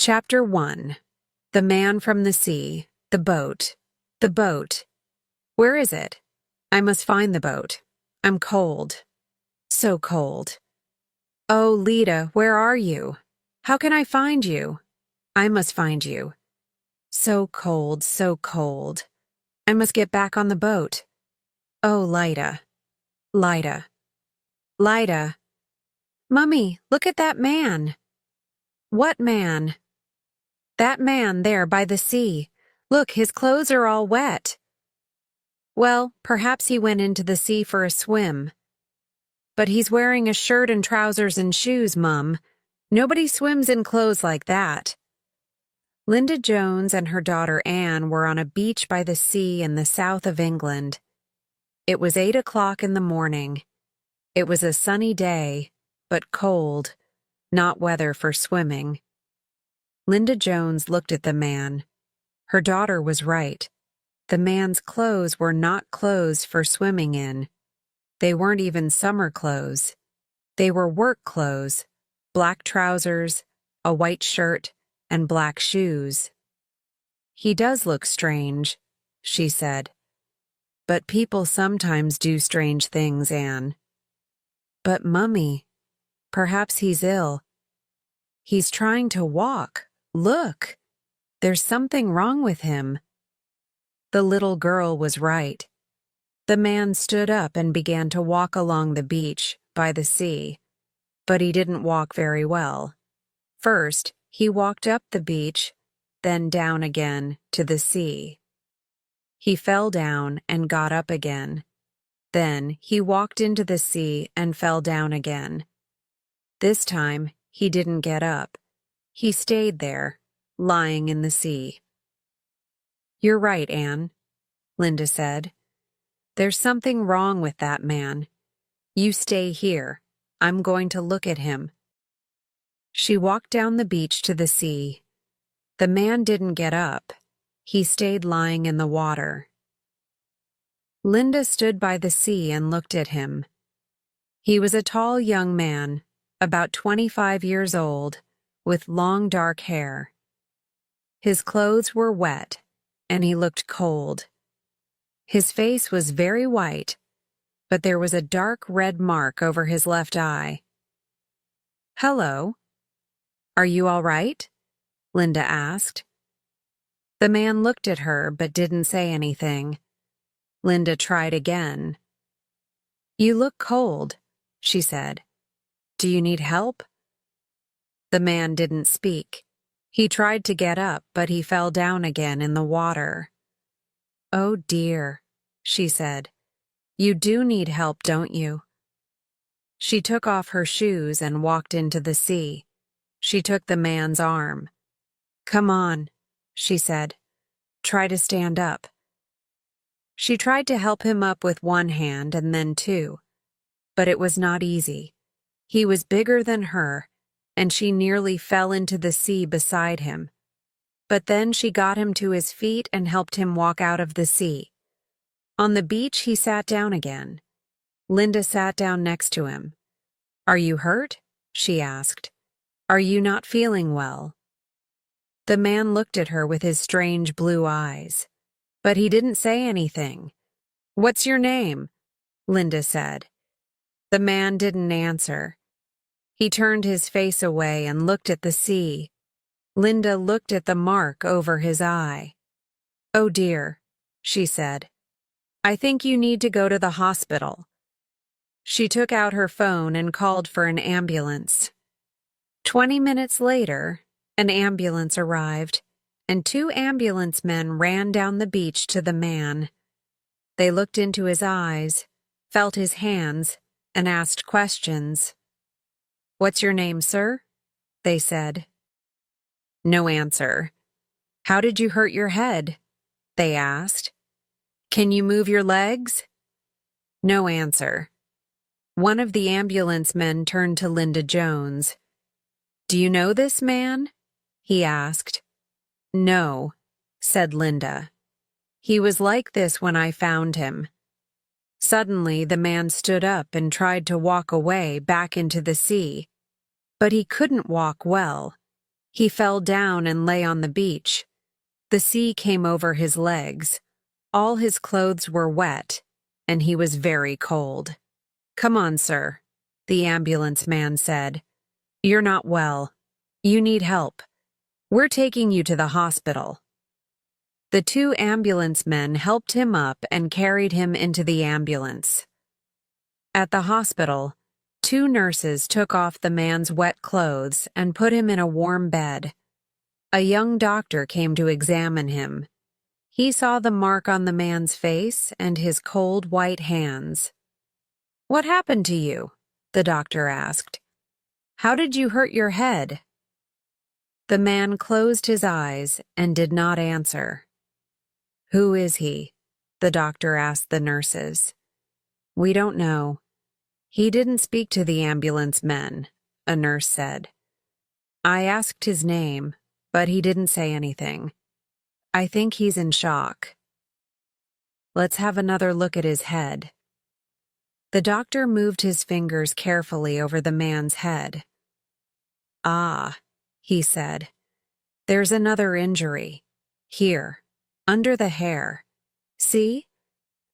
Chapter 1. The Man from the Sea. The Boat. The boat. Where is it? I must find the boat. I'm cold. So cold. Oh, Lita, where are you? How can I find you? I must find you. So cold, so cold. I must get back on the boat. Oh, Lida. Lida. Lida. Mummy, look at that man. What man? That man there by the sea. Look, his clothes are all wet. Well, perhaps he went into the sea for a swim. But he's wearing a shirt and trousers and shoes, Mum. Nobody swims in clothes like that. Linda Jones and her daughter Anne were on a beach by the sea in the south of England. It was 8 o'clock in the morning. It was a sunny day, but cold, not weather for swimming. Linda Jones looked at the man. Her daughter was right. The man's clothes were not clothes for swimming in. They weren't even summer clothes. They were work clothes, black trousers, a white shirt, and black shoes. He does look strange, she said. But people sometimes do strange things, Anne. But, Mummy, perhaps he's ill. He's trying to walk. Look! There's something wrong with him. The little girl was right. The man stood up and began to walk along the beach by the sea, but he didn't walk very well. First, he walked up the beach, then down again to the sea. He fell down and got up again. Then he walked into the sea and fell down again. This time, he didn't get up. He stayed there, lying in the sea. You're right, Anne, Linda said. There's something wrong with that man. You stay here. I'm going to look at him. She walked down the beach to the sea. The man didn't get up. He stayed lying in the water. Linda stood by the sea and looked at him. He was a tall young man, about 25 years old, with long dark hair. His clothes were wet, and he looked cold. His face was very white, but there was a dark red mark over his left eye. Hello. Are you all right? Linda asked. The man looked at her but didn't say anything. Linda tried again. You look cold, she said. Do you need help? The man didn't speak. He tried to get up, but he fell down again in the water. Oh dear, she said. You do need help, don't you? She took off her shoes and walked into the sea. She took the man's arm. Come on, she said. Try to stand up. She tried to help him up with one hand and then two, but it was not easy. He was bigger than her, and she nearly fell into the sea beside him. But then she got him to his feet and helped him walk out of the sea. On the beach, he sat down again. Linda sat down next to him. Are you hurt? She asked. Are you not feeling well? The man looked at her with his strange blue eyes, but he didn't say anything. What's your name? Linda said. The man didn't answer. He turned his face away and looked at the sea. Linda looked at the mark over his eye. Oh dear, she said. I think you need to go to the hospital. She took out her phone and called for an ambulance. 20 minutes later, an ambulance arrived, and 2 ambulance men ran down the beach to the man. They looked into his eyes, felt his hands, and asked questions. What's your name, sir? They said. No answer. How did you hurt your head? They asked. Can you move your legs? No answer. One of the ambulance men turned to Linda Jones. Do you know this man? He asked. No, said Linda. He was like this when I found him. Suddenly, the man stood up and tried to walk away back into the sea. But he couldn't walk well. He fell down and lay on the beach. The sea came over his legs. All his clothes were wet, and he was very cold. "Come on, sir," the ambulance man said. "You're not well. You need help. We're taking you to the hospital." The two ambulance men helped him up and carried him into the ambulance. At the hospital, two nurses took off the man's wet clothes and put him in a warm bed. A young doctor came to examine him. He saw the mark on the man's face and his cold white hands. "What happened to you?" the doctor asked. "How did you hurt your head?" The man closed his eyes and did not answer. "Who is he?" the doctor asked the nurses. "We don't know. He didn't speak to the ambulance men," a nurse said. "I asked his name, but he didn't say anything. I think he's in shock." "Let's have another look at his head." The doctor moved his fingers carefully over the man's head. "Ah," he said, "there's another injury. Here, under the hair. See?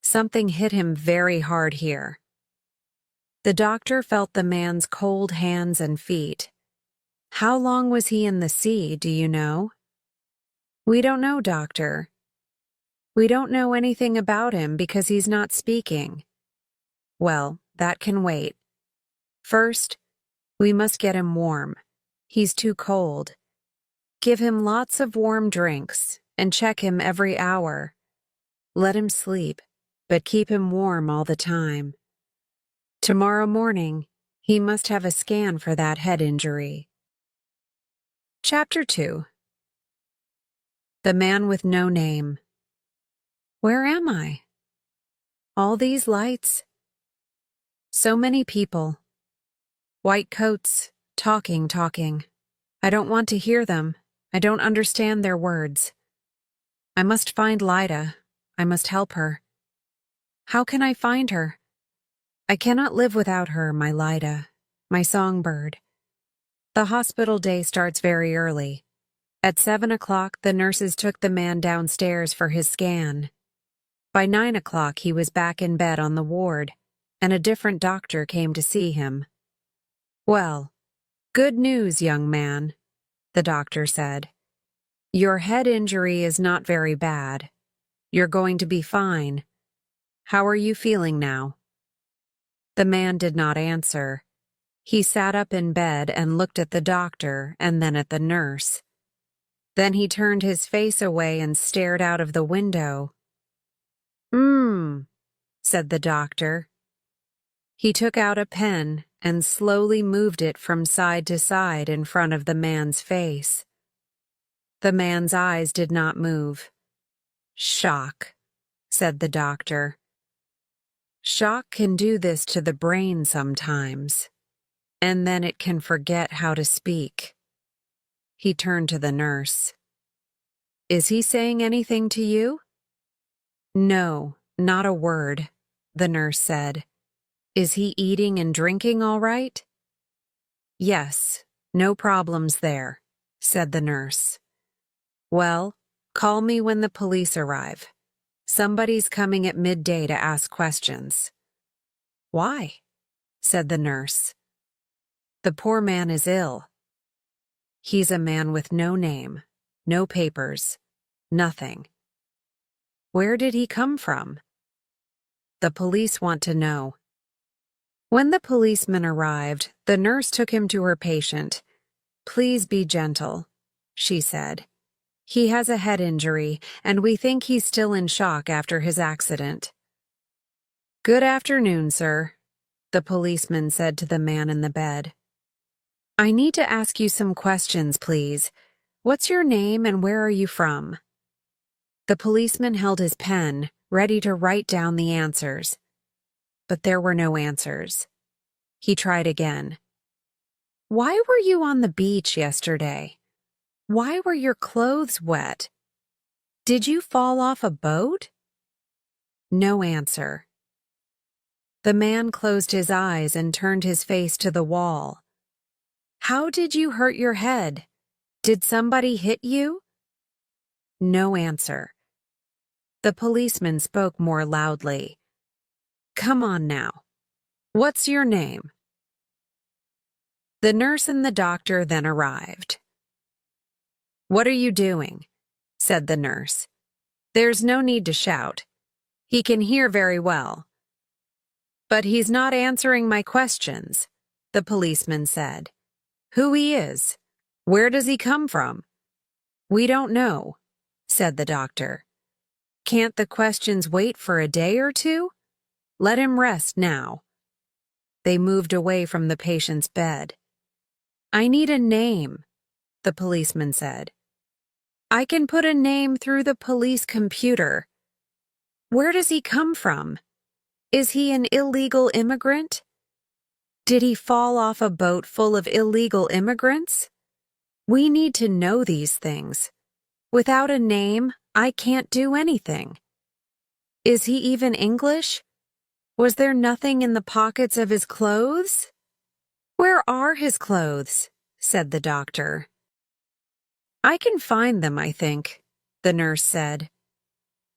Something hit him very hard here." The doctor felt the man's cold hands and feet. "How long was he in the sea, do you know?" "We don't know, doctor. We don't know anything about him because he's not speaking." "Well, that can wait. First, we must get him warm. He's too cold. Give him lots of warm drinks and check him every hour. Let him sleep, but keep him warm all the time. Tomorrow morning, he must have a scan for that head injury." Chapter 2. The Man with No Name. Where am I? All these lights. So many people. White coats, talking. I don't want to hear them. I don't understand their words. I must find Lyda. I must help her. How can I find her? I cannot live without her, my Lyda, my songbird. The hospital day starts very early. At 7 o'clock, the nurses took the man downstairs for his scan. By 9 o'clock, he was back in bed on the ward, and a different doctor came to see him. "Well, good news, young man," the doctor said. "Your head injury is not very bad. You're going to be fine. How are you feeling now?" The man did not answer. He sat up in bed and looked at the doctor and then at the nurse. Then he turned his face away and stared out of the window. Said the doctor. He took out a pen and slowly moved it from side to side in front of the man's face. The man's eyes did not move. "Shock," said the doctor. "Shock can do this to the brain sometimes, and then it can forget how to speak." He turned to the nurse. "Is he saying anything to you?" "No, not a word," the nurse said. "Is he eating and drinking all right?" "Yes, no problems there," said the nurse. "Well, call me when the police arrive. Somebody's coming at midday to ask questions." "Why?" said the nurse. "The poor man is ill. He's a man with no name, no papers, nothing." "Where did he come from?" "The police want to know." When the policeman arrived, the nurse took him to her patient. "Please be gentle," she said. "He has a head injury, and we think he's still in shock after his accident." "Good afternoon, sir," the policeman said to the man in the bed. "I need to ask you some questions, please. What's your name and where are you from?" The policeman held his pen, ready to write down the answers. But there were no answers. He tried again. "Why were you on the beach yesterday? Why were your clothes wet? Did you fall off a boat?" No answer. The man closed his eyes and turned his face to the wall. "How did you hurt your head? Did somebody hit you? No answer. The policeman spoke more loudly. Come on now. What's your name? The nurse and the doctor then arrived. What are you doing? Said the nurse. There's no need to shout. He can hear very well. But he's not answering my questions, the policeman said. Who he is? Where does he come from? We don't know, said the doctor. Can't the questions wait for a day or two? Let him rest now. They moved away from the patient's bed. I need a name, the policeman said. I can put a name through the police computer. Where does he come from? Is he an illegal immigrant? Did he fall off a boat full of illegal immigrants? We need to know these things. Without a name, I can't do anything. Is he even English? Was there nothing in the pockets of his clothes? Where are his clothes? Said the doctor. I can find them, I think, the nurse said.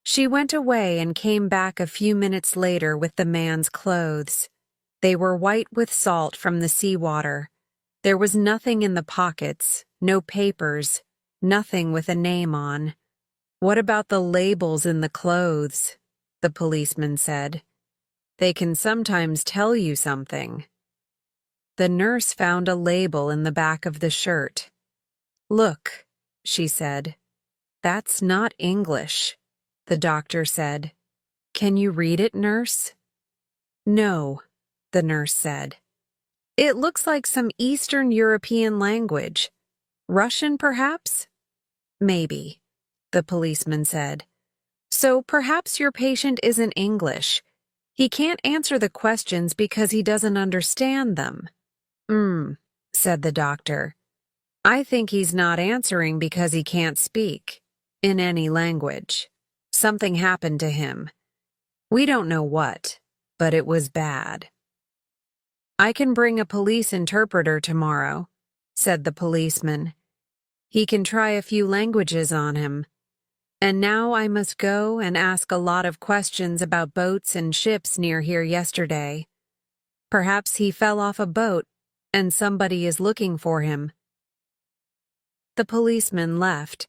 She went away and came back a few minutes later with the man's clothes. They were white with salt from the seawater. There was nothing in the pockets, no papers, nothing with a name on. What about the labels in the clothes? The policeman said. They can sometimes tell you something. The nurse found a label in the back of the shirt. Look, she said. That's not English, the doctor said. Can you read it, nurse? No, the nurse said. It looks like some Eastern European language. Russian, perhaps? Maybe, the policeman said. So perhaps your patient isn't English. He can't answer the questions because he doesn't understand them. Said the doctor. I think he's not answering because he can't speak, in any language. Something happened to him. We don't know what, but it was bad. I can bring a police interpreter tomorrow, said the policeman. He can try a few languages on him. And now I must go and ask a lot of questions about boats and ships near here yesterday. Perhaps he fell off a boat and somebody is looking for him. The policeman left,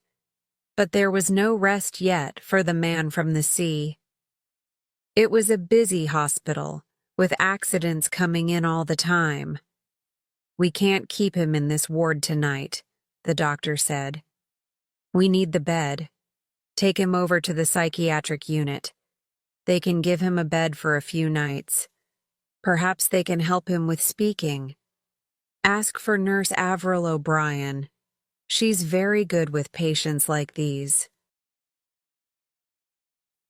but there was no rest yet for the man from the sea. It was a busy hospital, with accidents coming in all the time. We can't keep him in this ward tonight, the doctor said. We need the bed. Take him over to the psychiatric unit. They can give him a bed for a few nights. Perhaps they can help him with speaking. Ask for Nurse Avril O'Brien. She's very good with patients like these.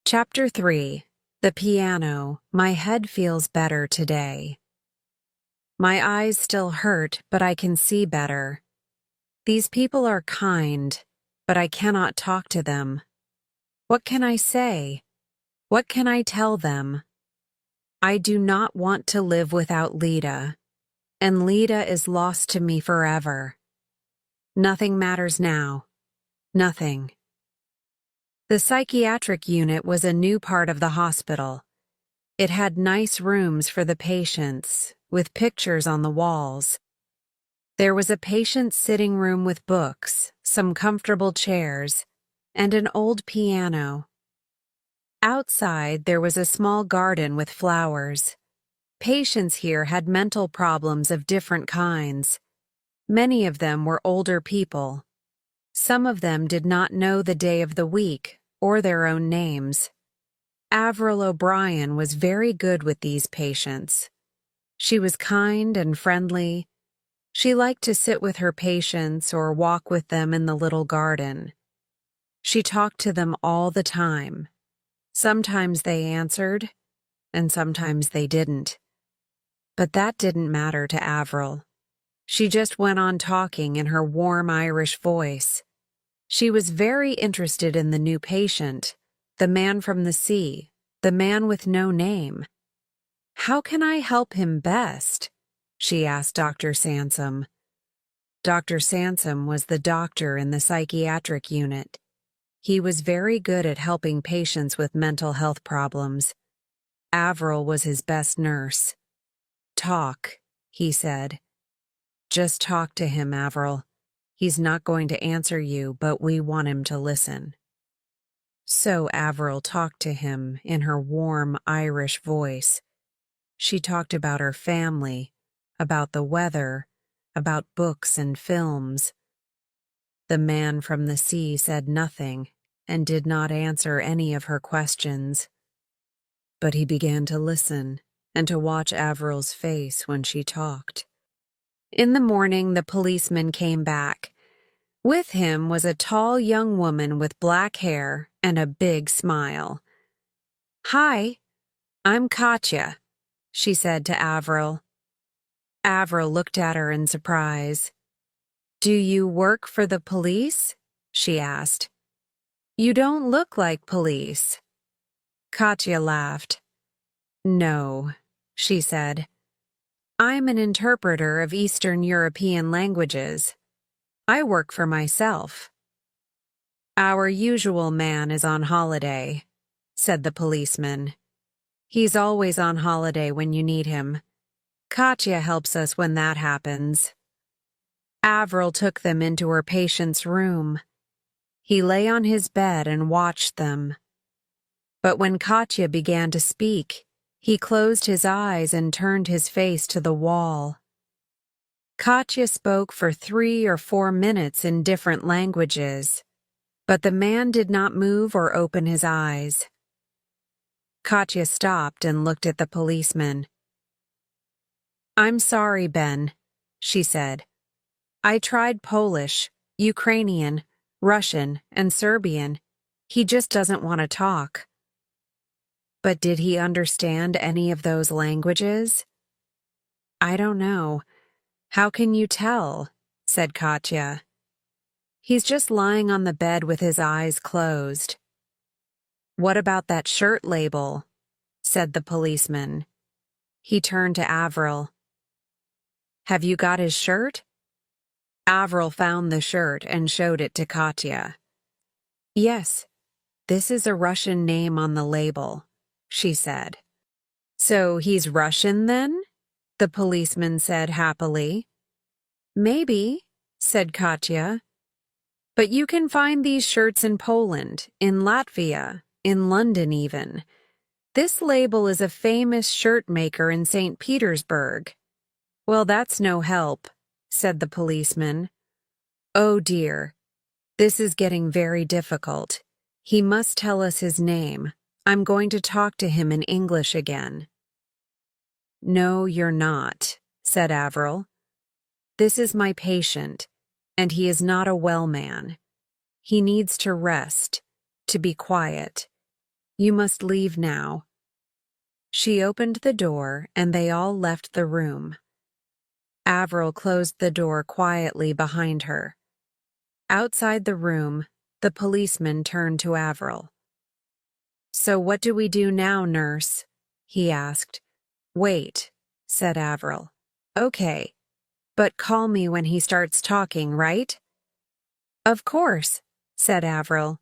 Chapter 3. The piano. My head feels better today. My eyes still hurt, but I can see better. These people are kind, but I cannot talk to them. What can I say? What can I tell them? I do not want to live without Lita, and Lita is lost to me forever. Nothing matters now. Nothing. The psychiatric unit was a new part of the hospital. It had nice rooms for the patients, with pictures on the walls. There was a patient sitting room with books, some comfortable chairs, and an old piano. Outside, there was a small garden with flowers. Patients here had mental problems of different kinds. Many of them were older people. Some of them did not know the day of the week or their own names. Avril O'Brien was very good with these patients. She was kind and friendly. She liked to sit with her patients or walk with them in the little garden. She talked to them all the time. Sometimes they answered, and sometimes they didn't. But that didn't matter to Avril. She just went on talking in her warm Irish voice. She was very interested in the new patient, the man from the sea, the man with no name. How can I help him best? She asked Dr. Sansom. Dr. Sansom was the doctor in the psychiatric unit. He was very good at helping patients with mental health problems. Avril was his best nurse. "Talk," he said. "Just talk to him, Avril. He's not going to answer you, but we want him to listen." So Avril talked to him in her warm Irish voice. She talked about her family, about the weather, about books and films. The man from the sea said nothing and did not answer any of her questions. But he began to listen and to watch Avril's face when she talked. In the morning, the policeman came back. With him was a tall young woman with black hair and a big smile. "Hi, I'm Katya," she said to Avril. Avril looked at her in surprise. "Do you work for the police?" she asked. "You don't look like police." Katya laughed. "No," she said. "I'm an interpreter of Eastern European languages. I work for myself." "Our usual man is on holiday," said the policeman. "He's always on holiday when you need him. Katya helps us when that happens." Avril took them into her patient's room. He lay on his bed and watched them. But when Katya began to speak, he closed his eyes and turned his face to the wall. Katya spoke for 3 or 4 minutes in different languages, but the man did not move or open his eyes. Katya stopped and looked at the policeman. "I'm sorry, Ben," she said. "I tried Polish, Ukrainian, Russian, and Serbian. He just doesn't want to talk." "But did he understand any of those languages?" "I don't know. How can you tell?" said Katya. "He's just lying on the bed with his eyes closed." "What about that shirt label?" said the policeman. He turned to Avril. "Have you got his shirt?" Avril found the shirt and showed it to Katya. "Yes, this is a Russian name on the label," she said. "So he's Russian then?" the policeman said happily. "Maybe," said Katya. "But you can find these shirts in Poland, in Latvia, in London even. This label is a famous shirt maker in St. Petersburg." "Well, that's no help," said the policeman. "Oh dear, this is getting very difficult. He must tell us his name. I'm going to talk to him in English again." "No, you're not," said Avril. "This is my patient, and he is not a well man. He needs to rest, to be quiet. You must leave now." She opened the door, and they all left the room. Avril closed the door quietly behind her. Outside the room, the policeman turned to Avril. "So what do we do now, nurse?" he asked. "Wait," said Avril. "Okay, but call me when he starts talking, right?" "Of course," said Avril.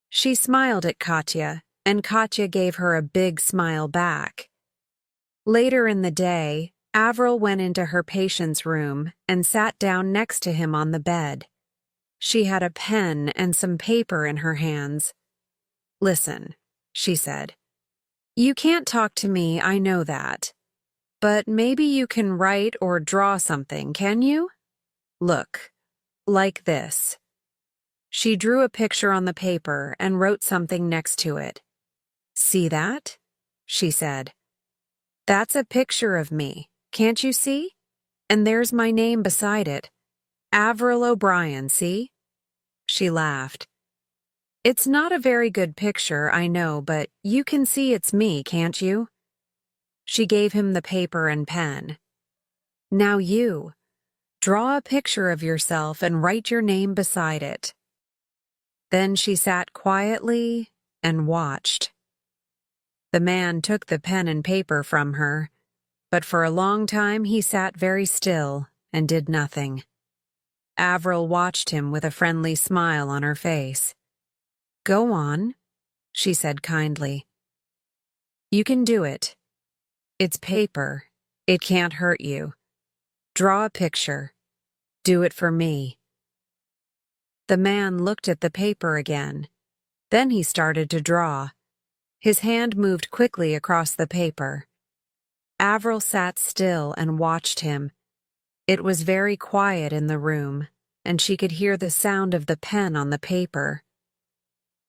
She smiled at Katya, and Katya gave her a big smile back. Later in the day, Avril went into her patient's room and sat down next to him on the bed. She had a pen and some paper in her hands. "Listen," she said. "You can't talk to me, I know that. But maybe you can write or draw something, can you? Look, like this." She drew a picture on the paper and wrote something next to it. "See that?" she said. "That's a picture of me, can't you see? And there's my name beside it. Avril O'Brien, see?" She laughed. "It's not a very good picture, I know, but you can see it's me, can't you?" She gave him the paper and pen. "Now you, draw a picture of yourself and write your name beside it." Then she sat quietly and watched. The man took the pen and paper from her, but for a long time he sat very still and did nothing. Avril watched him with a friendly smile on her face. "Go on," she said kindly. "You can do it. It's paper. It can't hurt you. Draw a picture. Do it for me." The man looked at the paper again. Then he started to draw. His hand moved quickly across the paper. Avril sat still and watched him. It was very quiet in the room, and she could hear the sound of the pen on the paper.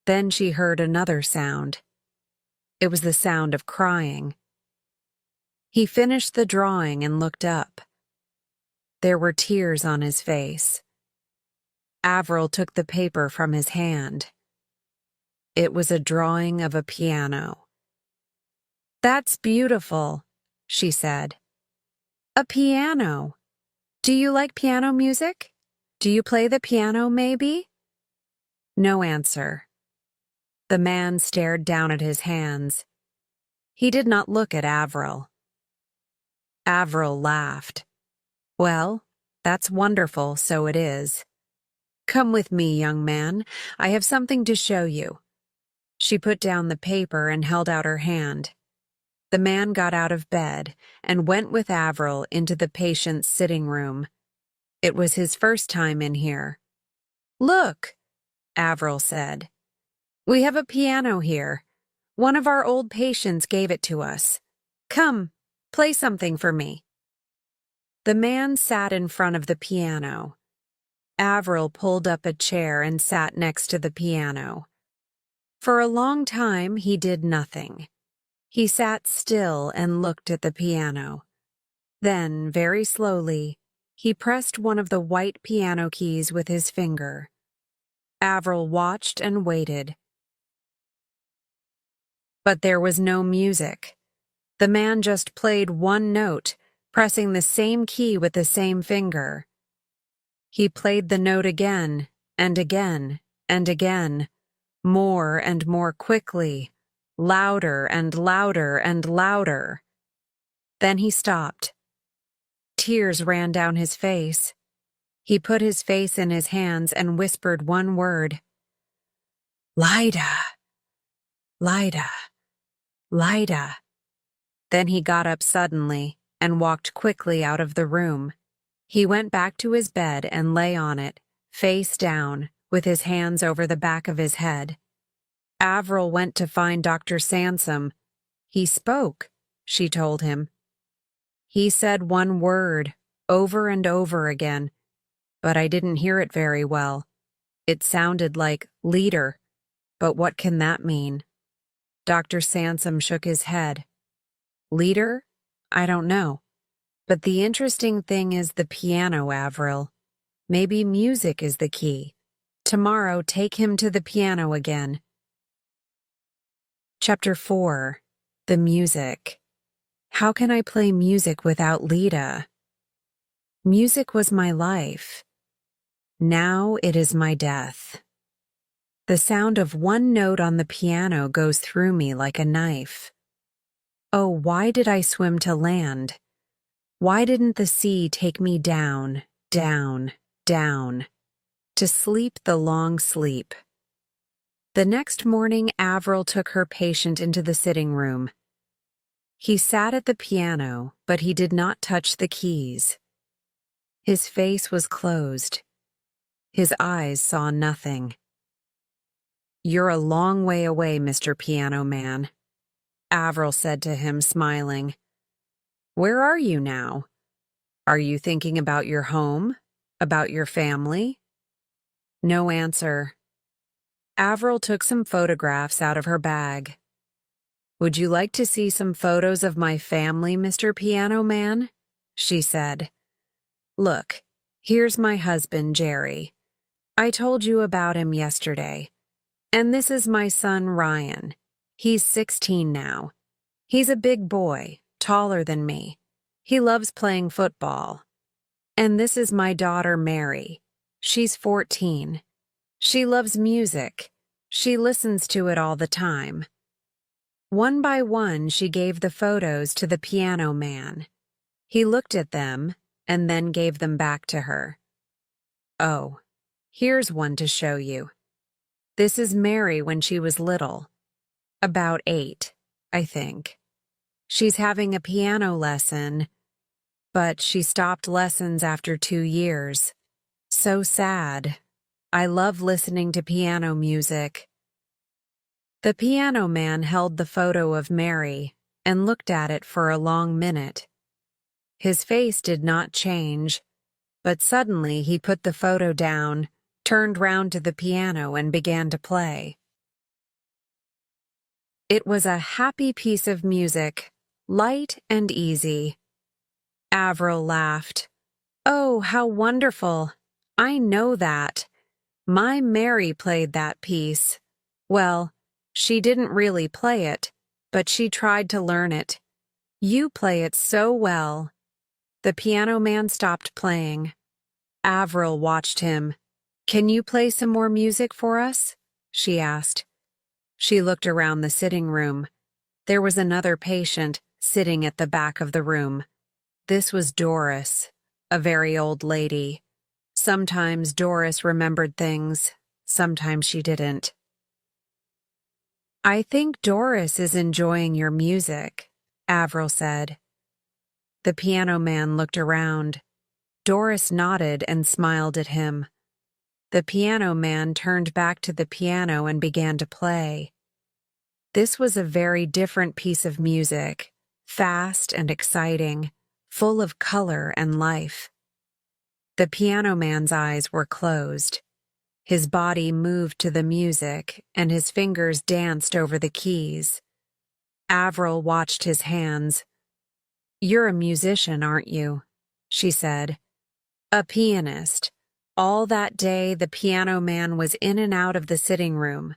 Then she heard another sound. It was the sound of crying. He finished the drawing and looked up. There were tears on his face. Avril took the paper from his hand. It was a drawing of a piano. "That's beautiful," she said. "A piano. Do you like piano music? Do you play the piano, maybe?" No answer. The man stared down at his hands. He did not look at Avril. Avril laughed. "Well, that's wonderful, so it is. Come with me, young man. I have something to show you." She put down the paper and held out her hand. The man got out of bed and went with Avril into the patient's sitting room. It was his first time in here. "Look," Avril said. "We have a piano here. One of our old patients gave it to us. Come, play something for me." The man sat in front of the piano. Avril pulled up a chair and sat next to the piano. For a long time, he did nothing. He sat still and looked at the piano. Then, very slowly, he pressed one of the white piano keys with his finger. Avril watched and waited. But there was no music. The man just played one note, pressing the same key with the same finger. He played the note again, and again, and again, more and more quickly, louder and louder and louder. Then he stopped. Tears ran down his face. He put his face in his hands and whispered one word. "Lida, Lida, Lida." Then he got up suddenly and walked quickly out of the room. He went back to his bed and lay on it, face down, with his hands over the back of his head. Avril went to find Dr. Sansom. "He spoke," she told him. "He said one word, over and over again, but I didn't hear it very well. It sounded like leader, but what can that mean?" Dr. Sansom shook his head. "Leader? I don't know. But the interesting thing is the piano, Avril. Maybe music is the key. Tomorrow, take him to the piano again." Chapter 4. The Music. How can I play music without Lida? Music was my life. Now it is my death. The sound of one note on the piano goes through me like a knife. Oh, why did I swim to land? Why didn't the sea take me down, down, down, to sleep the long sleep? The next morning, Avril took her patient into the sitting room. He sat at the piano, but he did not touch the keys. His face was closed. His eyes saw nothing. "You're a long way away, Mr. Piano Man," Avril said to him, smiling. "Where are you now? Are you thinking about your home? About your family?" No answer. Avril took some photographs out of her bag. "Would you like to see some photos of my family, Mr. Piano Man?" she said. "Look, here's my husband, Jerry. I told you about him yesterday. And this is my son, Ryan. He's 16 now. He's a big boy, taller than me. He loves playing football. And this is my daughter, Mary. She's 14. She loves music. She listens to it all the time." One by one, she gave the photos to the piano man. He looked at them and then gave them back to her. Oh, here's one to show you. This is Mary when she was little. About 8, I think. She's having a piano lesson, but she stopped lessons after 2 years. So sad. I love listening to piano music. The piano man held the photo of Mary and looked at it for a long minute. His face did not change, but suddenly he put the photo down, turned round to the piano, and began to play. It was a happy piece of music, light and easy. Avril laughed. Oh, how wonderful! I know that. My Mary played that piece. Well, she didn't really play it, but she tried to learn it. You play it so well. The piano man stopped playing. Avril watched him. Can you play some more music for us? She asked. She looked around the sitting room. There was another patient sitting at the back of the room. This was Doris, a very old lady. Sometimes Doris remembered things, sometimes she didn't. I think Doris is enjoying your music, Avril said. The piano man looked around. Doris nodded and smiled at him. The piano man turned back to the piano and began to play. This was a very different piece of music, fast and exciting, full of color and life. The piano man's eyes were closed. His body moved to the music, and his fingers danced over the keys. Avril watched his hands. You're a musician, aren't you? She said. A pianist. All that day, the piano man was in and out of the sitting room.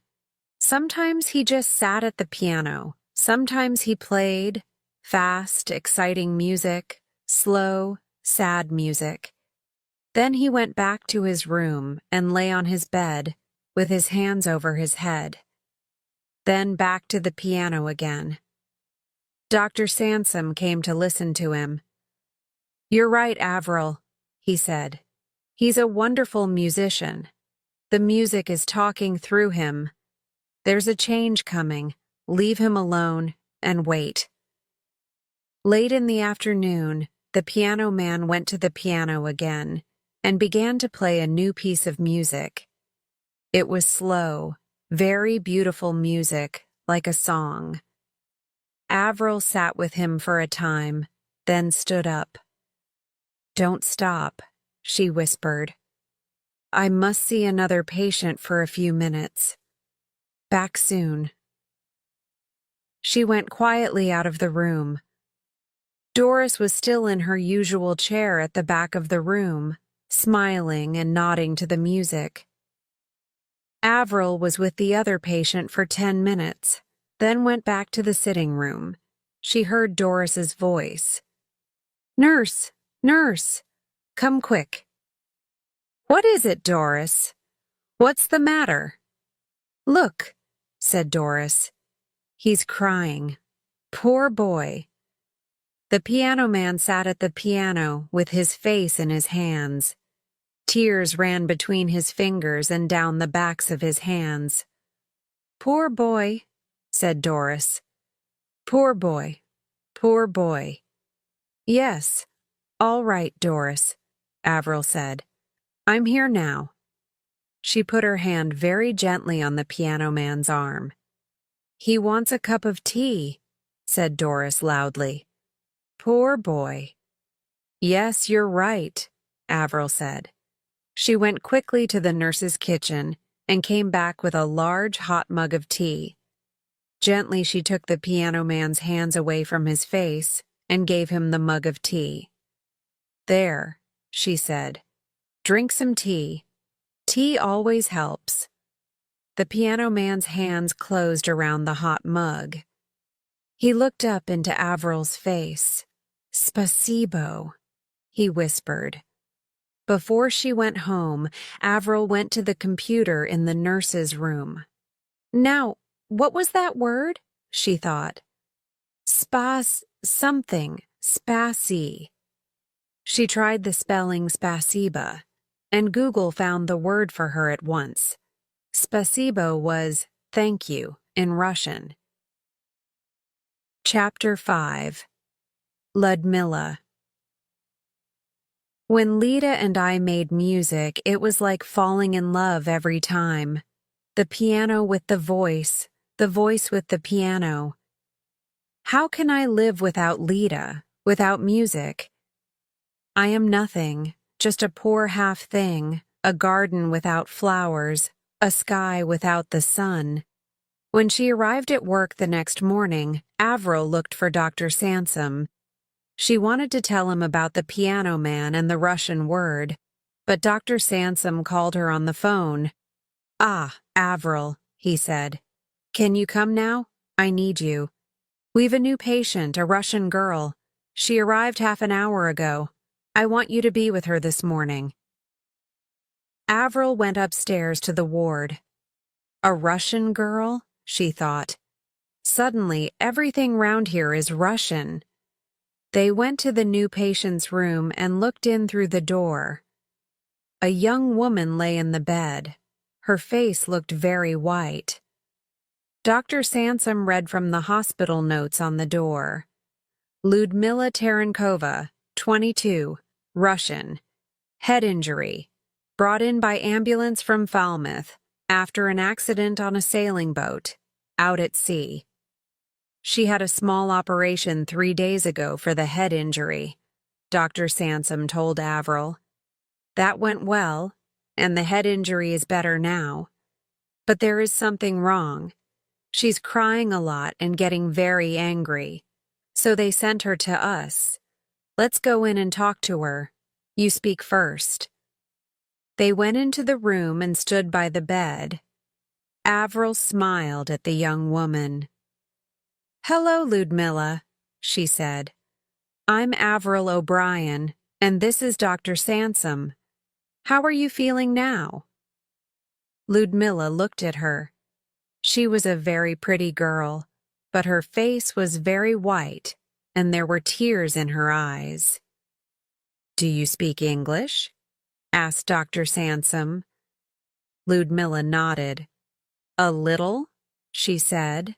Sometimes he just sat at the piano. Sometimes he played fast, exciting music, slow, sad music. Then he went back to his room and lay on his bed with his hands over his head. Then back to the piano again. Dr. Sansom came to listen to him. You're right, Avril, he said. He's a wonderful musician. The music is talking through him. There's a change coming. Leave him alone and wait. Late in the afternoon, the piano man went to the piano again and began to play a new piece of music. It was slow, very beautiful music, like a song. Avril sat with him for a time, then stood up. Don't stop, she whispered. I must see another patient for a few minutes. Back soon. She went quietly out of the room. Doris was still in her usual chair at the back of the room, smiling and nodding to the music. Avril was with the other patient for 10 minutes, then went back to the sitting room. She heard Doris's voice. Nurse, nurse, come quick. What is it, Doris? What's the matter? Look, said Doris. He's crying. Poor boy. The piano man sat at the piano with his face in his hands. Tears ran between his fingers and down the backs of his hands. Poor boy, said Doris. Poor boy, poor boy. Yes, all right, Doris, Avril said. I'm here now. She put her hand very gently on the piano man's arm. He wants a cup of tea, said Doris loudly. Poor boy. Yes, you're right, Avril said. She went quickly to the nurse's kitchen and came back with a large hot mug of tea. Gently she took the piano man's hands away from his face and gave him the mug of tea. There, she said. Drink some tea. Tea always helps. The piano man's hands closed around the hot mug. He looked up into Avril's face. Spasibo, he whispered. Before she went home, Avril went to the computer in the nurse's room. Now, what was that word? She thought. Something, spasi. She tried the spelling spasiba. and Google found the word for her at once. Spasibo was thank you in Russian. Chapter 5. Ludmilla. When Lita and I made music, it was like falling in love every time. The piano with the voice with the piano. How can I live without Lita, without music? I am nothing, just a poor half thing, a garden without flowers, a sky without the sun. When she arrived at work the next morning, Avril looked for Dr. Sansom. She wanted to tell him about the piano man and the Russian word, but Dr. Sansom called her on the phone. "Ah, Avril," he said. "Can you come now? I need you. We've a new patient, a Russian girl. She arrived half an hour ago. I want you to be with her this morning." Avril went upstairs to the ward. A Russian girl, she thought. Suddenly, everything round here is Russian. They went to the new patient's room and looked in through the door. A young woman lay in the bed. Her face looked very white. Dr. Sansom read from the hospital notes on the door. Ludmilla Tarankova, 22, Russian. Head injury. Brought in by ambulance from Falmouth after an accident on a sailing boat, out at sea. She had a small operation 3 days ago for the head injury, Dr. Sansom told Avril. That went well, and the head injury is better now. But there is something wrong. She's crying a lot and getting very angry. So they sent her to us. Let's go in and talk to her. You speak first. They went into the room and stood by the bed. Avril smiled at the young woman. "Hello, Ludmilla," she said. "I'm Avril O'Brien, and this is Dr. Sansom. How are you feeling now?" Ludmilla looked at her. She was a very pretty girl, but her face was very white, and there were tears in her eyes. "Do you speak English?" asked Dr. Sansom. Ludmilla nodded. "A little," she said.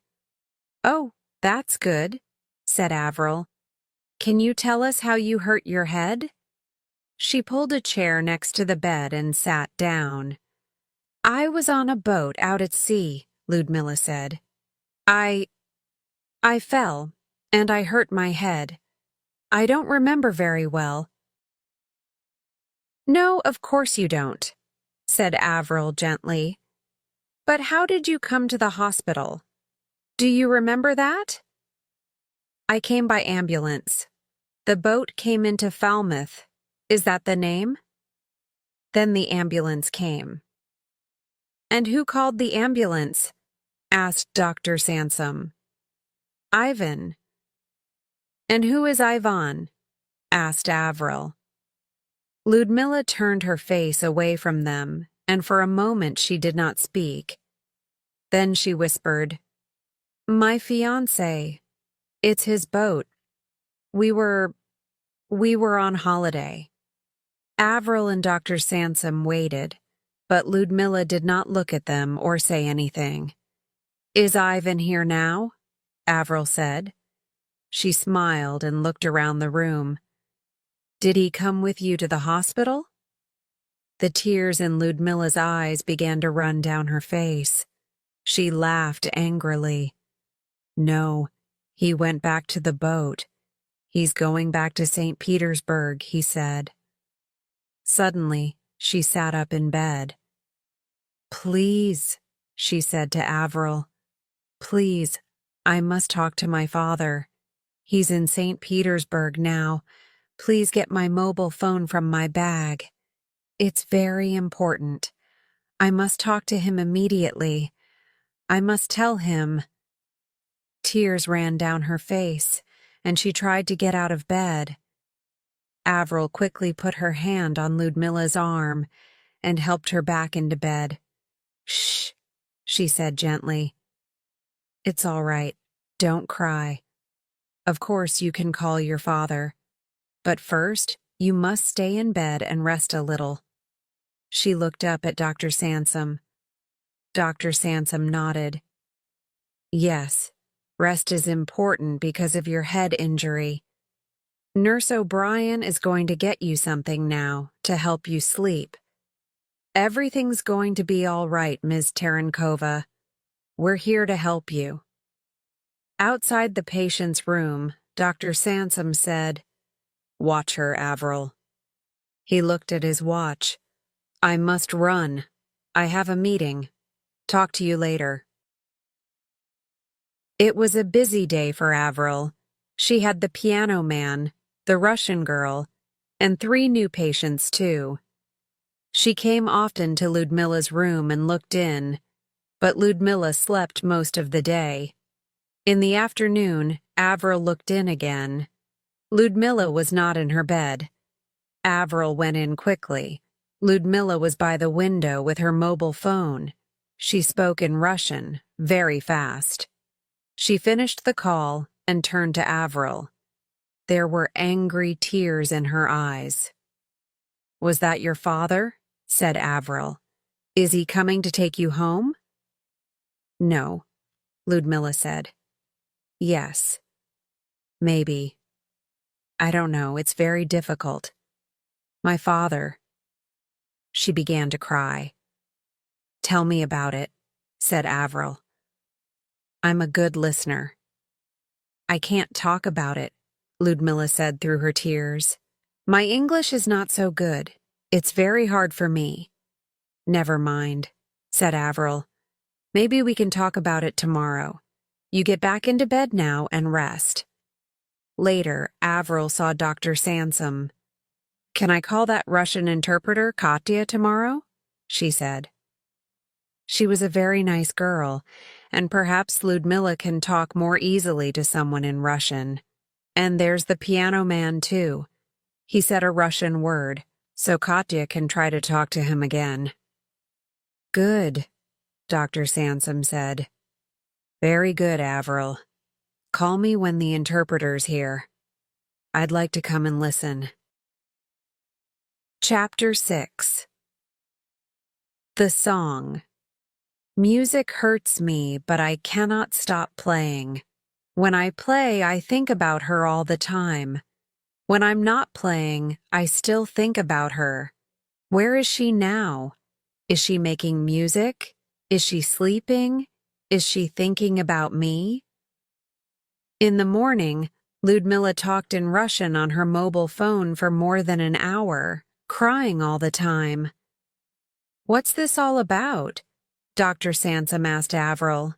"Oh, that's good," said Avril. "Can you tell us how you hurt your head?" She pulled a chair next to the bed and sat down. "I was on a boat out at sea," Ludmilla said. I fell, and I hurt my head. I don't remember very well." "No, of course you don't," said Avril gently. "But how did you come to the hospital? Do you remember that?" "I came by ambulance. The boat came into Falmouth. Is that the name?" Then the ambulance came. "And who called the ambulance?" asked Dr. Sansom. "Ivan." "And who is Ivan?" asked Avril. Ludmilla turned her face away from them, and for a moment she did not speak. Then she whispered, "My fiancé. It's his boat. We were on holiday." Avril and Dr. Sansom waited, but Ludmilla did not look at them or say anything. "Is Ivan here now?" Avril said. She smiled and looked around the room. "Did he come with you to the hospital?" The tears in Ludmilla's eyes began to run down her face. She laughed angrily. "No, he went back to the boat. He's going back to St. Petersburg," he said. Suddenly, she sat up in bed. "Please," she said to Avril. "Please, I must talk to my father. He's in St. Petersburg now. Please get my mobile phone from my bag. It's very important. I must talk to him immediately. I must tell him." Tears ran down her face, and she tried to get out of bed. Avril quickly put her hand on Ludmilla's arm and helped her back into bed. "Shh," she said gently. "It's all right. Don't cry. Of course you can call your father. But first, you must stay in bed and rest a little." She looked up at Dr. Sansom. Dr. Sansom nodded. Yes, rest is important because of your head injury. Nurse O'Brien is going to get you something now to help you sleep. Everything's going to be all right, Ms. Tarankova. We're here to help you. Outside the patient's room, Dr. Sansom said, "Watch her, Avril." He looked at his watch. "I must run. I have a meeting. Talk to you later." It was a busy day for Avril. She had the piano man, the Russian girl, and 3 new patients, too. She came often to Ludmilla's room and looked in, but Ludmilla slept most of the day. In the afternoon, Avril looked in again. Ludmilla was not in her bed. Avril went in quickly. Ludmilla was by the window with her mobile phone. She spoke in Russian, very fast. She finished the call and turned to Avril. There were angry tears in her eyes. "Was that your father?" said Avril. "Is he coming to take you home?" "No," Ludmilla said. "Yes. Maybe. I don't know, it's very difficult. My father." She began to cry. "Tell me about it," said Avril. "I'm a good listener." "I can't talk about it," Ludmilla said through her tears. "My English is not so good. It's very hard for me." "Never mind," said Avril. "Maybe we can talk about it tomorrow. You get back into bed now and rest." Later, Avril saw Dr. Sansom. "Can I call that Russian interpreter, Katya, tomorrow?" she said. She was a very nice girl, and perhaps Ludmilla can talk more easily to someone in Russian. And there's the piano man, too. He said a Russian word, so Katya can try to talk to him again. "Good," Dr. Sansom said. "Very good, Avril. Call me when the interpreter's here. I'd like to come and listen." Chapter 6. The Song. Music hurts me, but I cannot stop playing. When I play, I think about her all the time. When I'm not playing, I still think about her. Where is she now? Is she making music? Is she sleeping? Is she thinking about me? In the morning, Ludmilla talked in Russian on her mobile phone for more than an hour, crying all the time. "What's this all about?" Dr. Sansom asked Avril.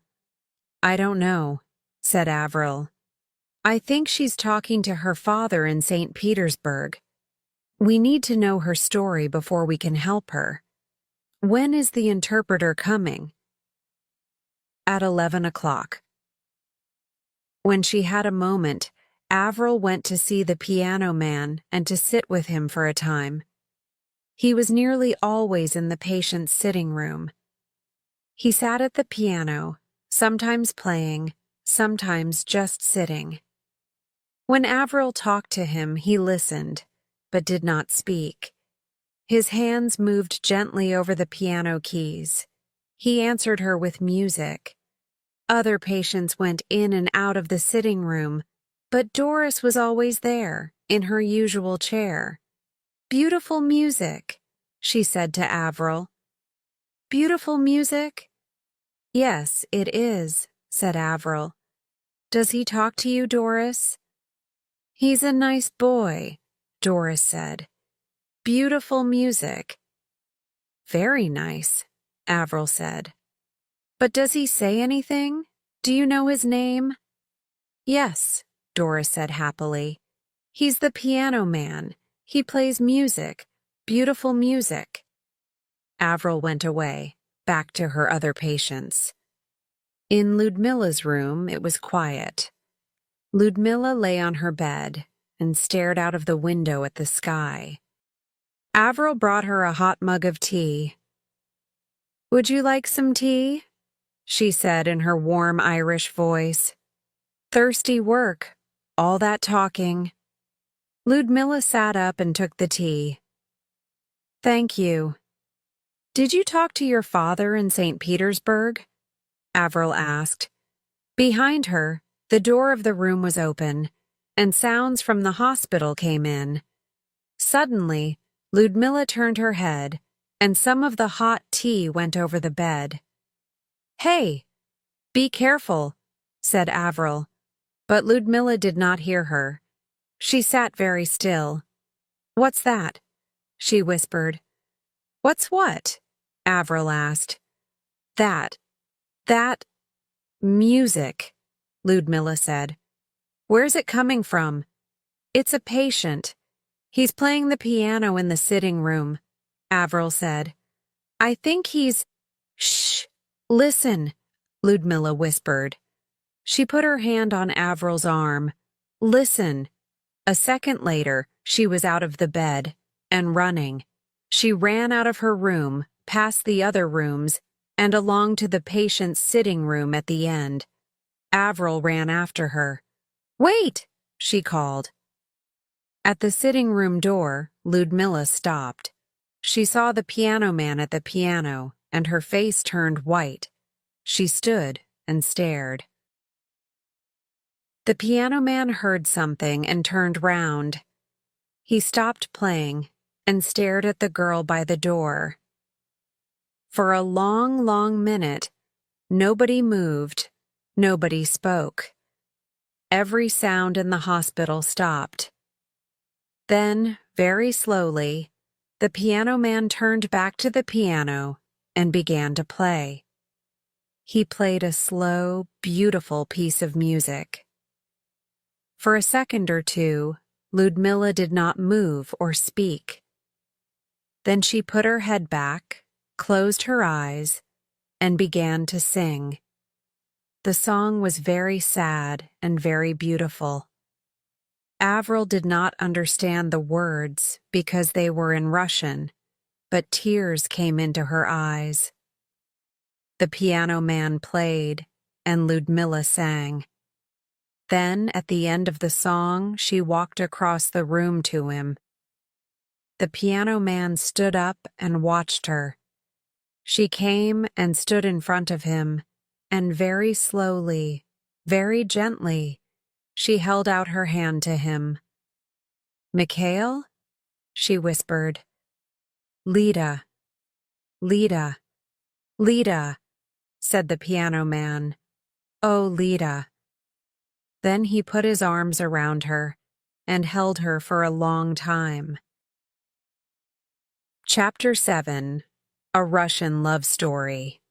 "I don't know," said Avril. "I think she's talking to her father in St. Petersburg. We need to know her story before we can help her. When is the interpreter coming?" "At 11 o'clock. When she had a moment, Avril went to see the piano man and to sit with him for a time. He was nearly always in the patient's sitting room. He sat at the piano, sometimes playing, sometimes just sitting. When Avril talked to him, he listened, but did not speak. His hands moved gently over the piano keys. He answered her with music. Other patients went in and out of the sitting room, but Doris was always there, in her usual chair. "Beautiful music," she said to Avril. "Beautiful music?" "Yes, it is," said Avril. "Does he talk to you, Doris?" "He's a nice boy," Doris said. "Beautiful music." "Very nice," Avril said. "But does he say anything? Do you know his name?" "Yes," Doris said happily. "He's the piano man. He plays music, beautiful music." Avril went away, back to her other patients. In Ludmilla's room, it was quiet. Ludmilla lay on her bed and stared out of the window at the sky. Avril brought her a hot mug of tea. "Would you like some tea?" she said in her warm Irish voice. "Thirsty work, all that talking." Ludmilla sat up and took the tea. "Thank you." Did you talk to your father in St. Petersburg? Avril asked. Behind her, the door of the room was open, and sounds from the hospital came in. Suddenly, Ludmilla turned her head, and some of the hot tea went over the bed. Hey, be careful, said Avril, but Ludmilla did not hear her. She sat very still. What's that? She whispered. What's what? Avril asked. That music, Ludmilla said. Where's it coming from? It's a patient. He's playing the piano in the sitting room, Avril said. I think he's... Shh! Listen, Ludmilla whispered. She put her hand on Avril's arm. Listen. A second later, she was out of the bed and running. She ran out of her room, past the other rooms, and along to the patient's sitting room at the end. Avril ran after her. Wait, she called. At the sitting room door, Ludmilla stopped. She saw the piano man at the piano, and her face turned white. She stood and stared. The piano man heard something and turned round. He stopped playing and stared at the girl by the door. For a long, long minute, nobody moved, nobody spoke. Every sound in the hospital stopped. Then, very slowly, the piano man turned back to the piano and began to play. He played a slow, beautiful piece of music. For a second or two, Ludmilla did not move or speak. Then she put her head back, closed her eyes, and began to sing. The song was very sad and very beautiful. Avril did not understand the words because they were in Russian, but tears came into her eyes. The piano man played, and Ludmilla sang. Then, at the end of the song, she walked across the room to him. The piano man stood up and watched her. She came and stood in front of him, and very slowly, very gently, she held out her hand to him. Mikhail? She whispered. Lida, Lida, Lida, said the piano man. Oh, Lida. Then he put his arms around her and held her for a long time. Chapter 7. A Russian Love Story.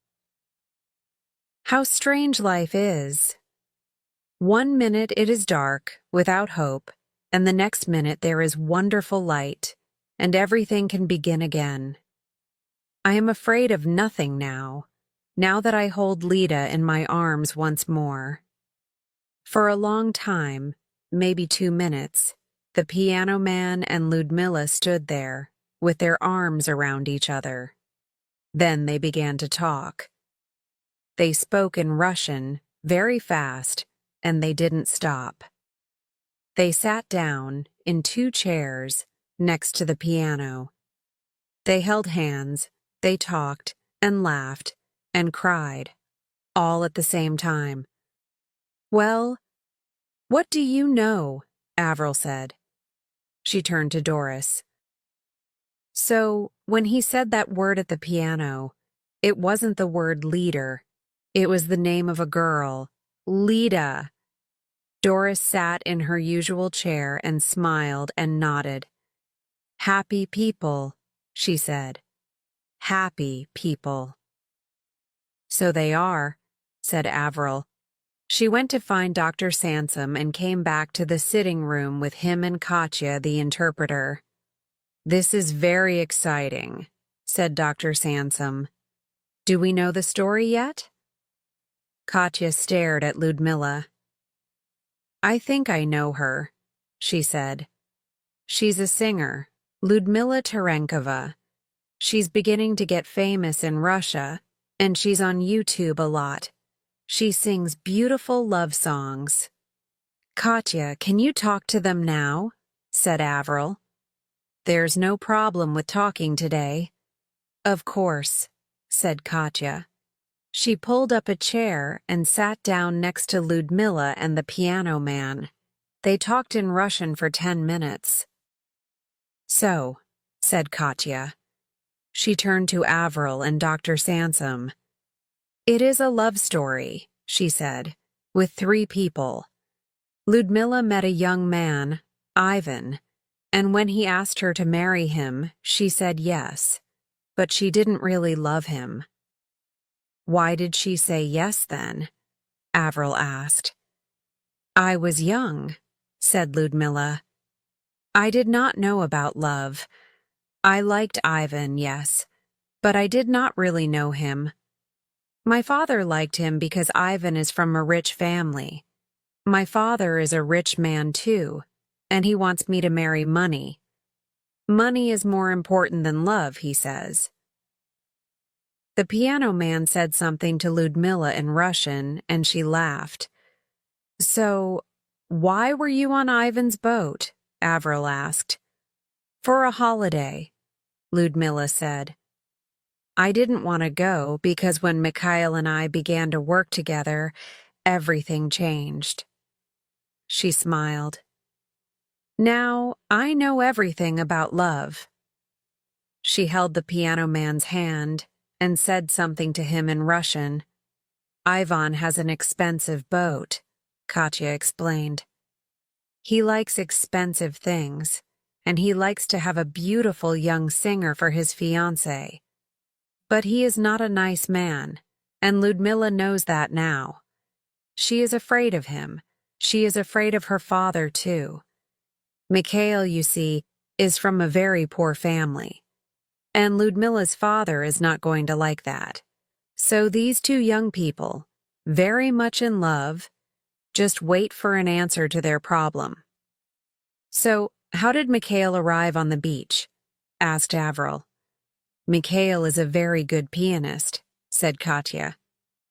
How strange life is. 1 minute it is dark, without hope, and the next minute there is wonderful light, and everything can begin again. I am afraid of nothing now that I hold Lida in my arms once more. For a long time, maybe 2 minutes, the piano man and Ludmilla stood there, with their arms around each other. Then they began to talk. They spoke in Russian, very fast, and they didn't stop. They sat down in 2 chairs next to the piano. They held hands, they talked, and laughed, and cried, all at the same time. Well, what do you know? Avril said. She turned to Doris. So, when he said that word at the piano, it wasn't the word leader. It was the name of a girl, Lida. Doris sat in her usual chair and smiled and nodded. Happy people, she said. Happy people. So they are, said Avril. She went to find Dr. Sansom and came back to the sitting room with him and Katya, the interpreter. This is very exciting, said Dr. Sansom. Do we know the story yet? Katya stared at Ludmilla. I think I know her, she said. She's a singer, Ludmilla Terenkova. She's beginning to get famous in Russia, and she's on YouTube a lot. She sings beautiful love songs. Katya, can you talk to them now? Said Avril. There's no problem with talking today. Of course, said Katya. She pulled up a chair and sat down next to Ludmilla and the piano man. They talked in Russian for 10 minutes. So, said Katya. She turned to Avril and Dr. Sansom. It is a love story, she said, with 3 people. Ludmilla met a young man, Ivan, and when he asked her to marry him, she said yes, but she didn't really love him. Why did she say yes then? Avril asked. I was young, said Ludmilla. I did not know about love. I liked Ivan, yes, but I did not really know him. My father liked him because Ivan is from a rich family. My father is a rich man too, and he wants me to marry money. Money is more important than love, he says. The piano man said something to Ludmilla in Russian, and she laughed. So, why were you on Ivan's boat? Avril asked. For a holiday, Ludmilla said. I didn't want to go because when Mikhail and I began to work together, everything changed. She smiled. Now I know everything about love. She held the piano man's hand and said something to him in Russian. Ivan has an expensive boat, Katya explained. He likes expensive things, and he likes to have a beautiful young singer for his fiancée. But he is not a nice man, and Ludmilla knows that now. She is afraid of him. She is afraid of her father, too. Mikhail, you see, is from a very poor family, and Ludmilla's father is not going to like that. So these 2 young people, very much in love, just wait for an answer to their problem. So, how did Mikhail arrive on the beach? Asked Avril. Mikhail is a very good pianist, said Katya,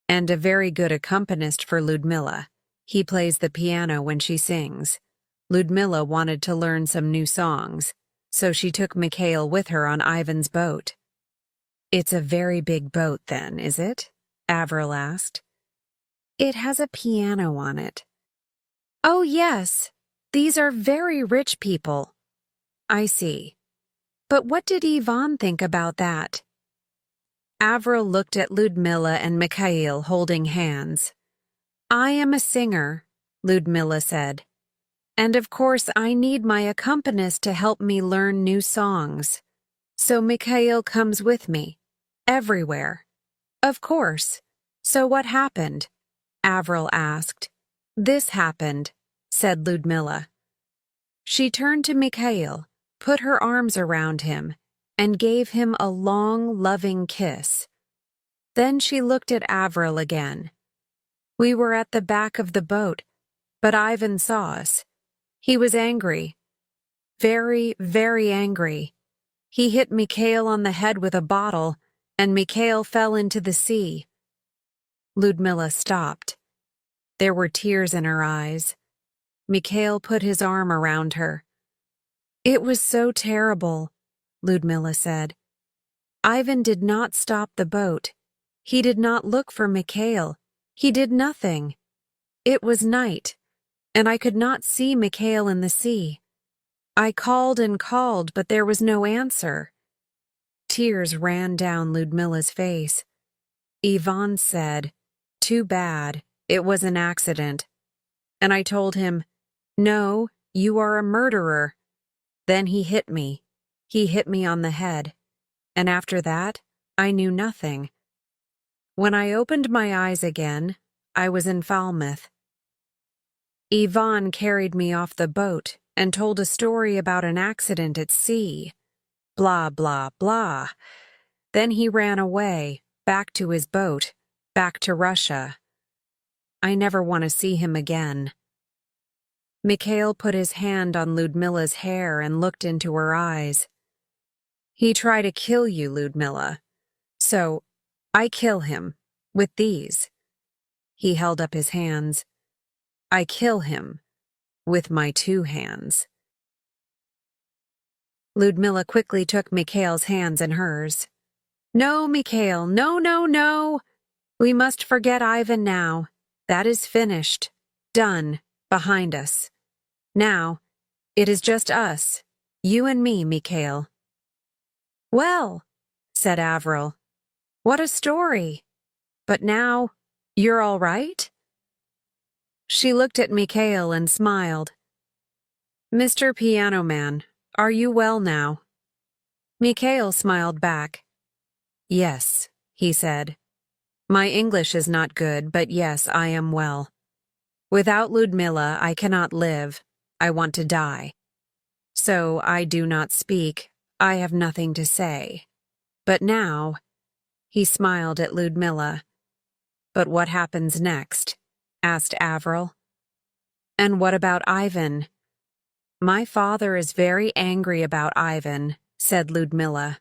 and a very good accompanist for Ludmilla. He plays the piano when she sings. Ludmilla wanted to learn some new songs, so she took Mikhail with her on Ivan's boat. It's a very big boat then, is it? Avril asked. It has a piano on it. Oh, yes. These are very rich people. I see. But what did Ivan think about that? Avril looked at Ludmilla and Mikhail holding hands. I am a singer, Ludmilla said. And of course I need my accompanist to help me learn new songs. So Mikhail comes with me. Everywhere. Of course. So what happened? Avril asked. This happened, said Ludmilla. She turned to Mikhail, put her arms around him, and gave him a long, loving kiss. Then she looked at Avril again. We were at the back of the boat, but Ivan saw us. He was angry. Very, very angry. He hit Mikhail on the head with a bottle, and Mikhail fell into the sea. Ludmilla stopped. There were tears in her eyes. Mikhail put his arm around her. It was so terrible, Ludmilla said. Ivan did not stop the boat. He did not look for Mikhail. He did nothing. It was night, and I could not see Mikhail in the sea. I called and called, but there was no answer. Tears ran down Ludmilla's face. Ivan said, Too bad, it was an accident. And I told him, No, you are a murderer. Then he hit me. He hit me on the head. And after that, I knew nothing. When I opened my eyes again, I was in Falmouth. Ivan carried me off the boat and told a story about an accident at sea. Blah, blah, blah. Then he ran away, back to his boat, back to Russia. I never want to see him again. Mikhail put his hand on Ludmilla's hair and looked into her eyes. He tried to kill you, Ludmilla. So, I kill him, with these. He held up his hands. I kill him, with my 2 hands. Ludmilla quickly took Mikhail's hands in hers. No, Mikhail, no, no, no! We must forget Ivan now. That is finished. Done. Behind us. Now, it is just us. You and me, Mikhail. Well, said Avril. What a story. But now, you're all right? She looked at Mikhail and smiled. Mr. Piano Man, are you well now? Mikhail smiled back. Yes, he said. My English is not good, but yes, I am well. Without Ludmilla, I cannot live. I want to die. So I do not speak. I have nothing to say. But now, he smiled at Ludmilla. But what happens next? Asked Avril. And what about Ivan? My father is very angry about Ivan, said Ludmilla.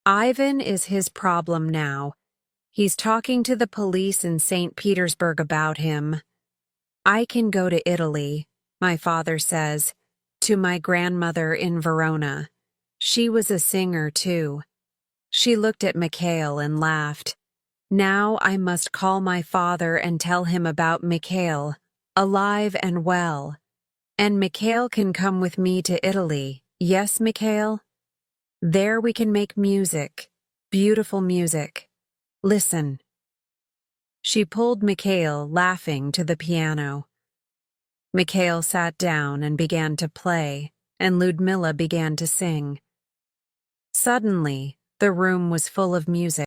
Ivan is his problem now. He's talking to the police in St. Petersburg about him. I can go to Italy, my father says, to my grandmother in Verona. She was a singer, too. She looked at Mikhail and laughed. Now I must call my father and tell him about Mikhail, alive and well. And Mikhail can come with me to Italy. Yes, Mikhail? There we can make music. Beautiful music. Listen. She pulled Mikhail, laughing, to the piano. Mikhail sat down and began to play, and Ludmilla began to sing. Suddenly, the room was full of music.